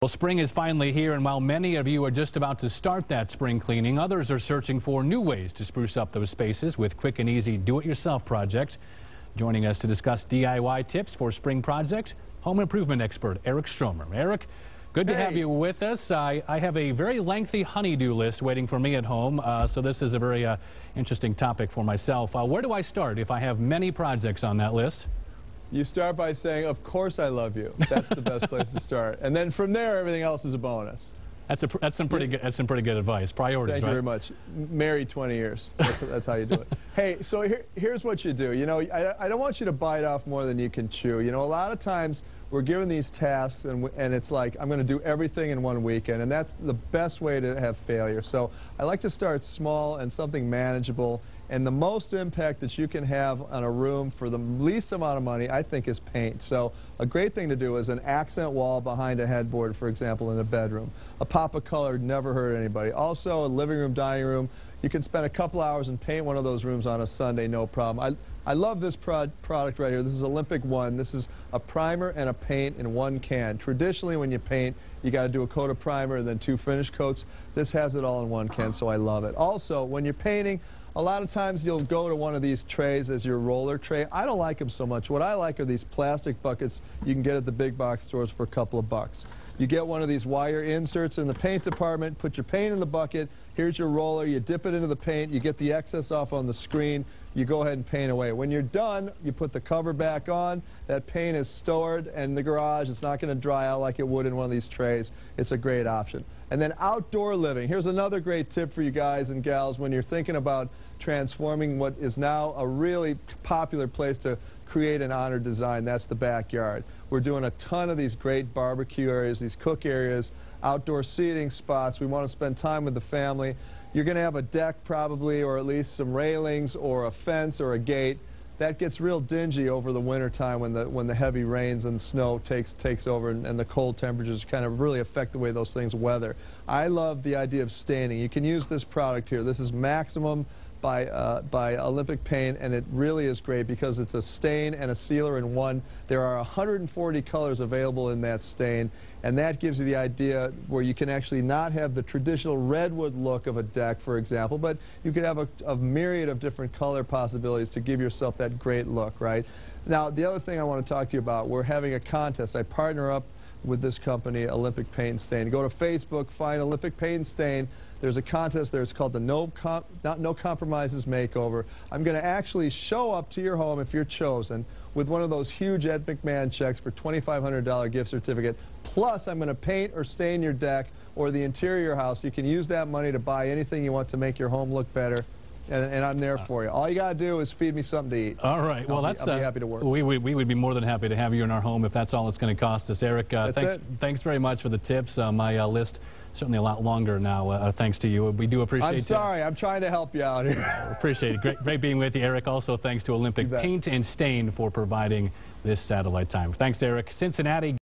Well, spring is finally here, and while many of you are just about to start that spring cleaning, others are searching for new ways to spruce up those spaces with quick and easy do-it-yourself projects. Joining us to discuss DIY tips for spring projects, home improvement expert Eric Stromer. Eric, good to have you with us. I have a very lengthy honey-do list waiting for me at home, so this is a very interesting topic for myself. Where do I start if I have many projects on that list? You start by saying, of course I love you. That's the best place to start. And then from there, everything else is a bonus. That's some pretty good advice. Priorities, Thank you very much. Married 20 years. That's how you do it. Hey, so here's what you do. You know, I don't want you to bite off more than you can chew. You know, a lot of times we're given these tasks and it's like, I'm going to do everything in one weekend, and that's the best way to have failure. So I like to start small and something manageable. And the most impact that you can have on a room for the least amount of money, I think, is paint. So a great thing to do is an accent wall behind a headboard, for example, in a bedroom. A pop of color never hurt anybody. Also, a living room, dining room. You can spend a couple hours and paint one of those rooms on a Sunday, no problem. I love this product right here. This is Olympic One. This is a primer and a paint in one can. Traditionally, when you paint, you got to do a coat of primer and then 2 finish coats. This has it all in one can, so I love it. Also, when you're painting, a lot of times you'll go to one of these trays as your roller tray. I don't like them so much. What I like are these plastic buckets you can get at the big box stores for a couple of bucks. You get one of these wire inserts in the paint department, put your paint in the bucket, here's your roller, you dip it into the paint, you get the excess off on the screen, you go ahead and paint away. When you're done, you put the cover back on, that paint is stored in the garage, it's not going to dry out like it would in one of these trays. It's a great option. And then outdoor living. Here's another great tip for you guys and gals when you're thinking about transforming what is now a really popular place to create an honored design. That's the backyard. We're doing a ton of these great barbecue areas, these cook areas, outdoor seating spots. We want to spend time with the family. You're going to have a deck probably, or at least some railings or a fence or a gate. That gets real dingy over the winter time when the heavy rains and snow takes over and the cold temperatures kind of really affect the way those things weather. I love the idea of staining. You can use this product here. This is Maximum by Olympic Paint, and it really is great because it's a stain and a sealer in one. There are 140 colors available in that stain, and that gives you the idea where you can actually not have the traditional redwood look of a deck, for example, but you could have a myriad of different color possibilities to give yourself that great look, right? Now, the other thing I want to talk to you about, we're having a contest. I partner up with this company, Olympic Paint and Stain. Go to Facebook, find Olympic Paint and Stain. There's a contest there. It's called the No Compromises Makeover. I'm going to actually show up to your home if you're chosen with one of those huge Ed McMahon checks for $2,500 gift certificate. Plus, I'm going to paint or stain your deck or the interior of your house. You can use that money to buy anything you want to make your home look better. And I'm there for you. All you got to do is feed me something to eat. All right. Well, I'll be happy to work. We would be more than happy to have you in our home if that's all it's going to cost us. Eric, thanks very much for the tips. My list certainly a lot longer now, thanks to you. We do appreciate it. I'm sorry. I'm trying to help you out here. Appreciate it. Great being with you, Eric. Also, thanks to Olympic Paint and Stain for providing this satellite time. Thanks, Eric. Cincinnati.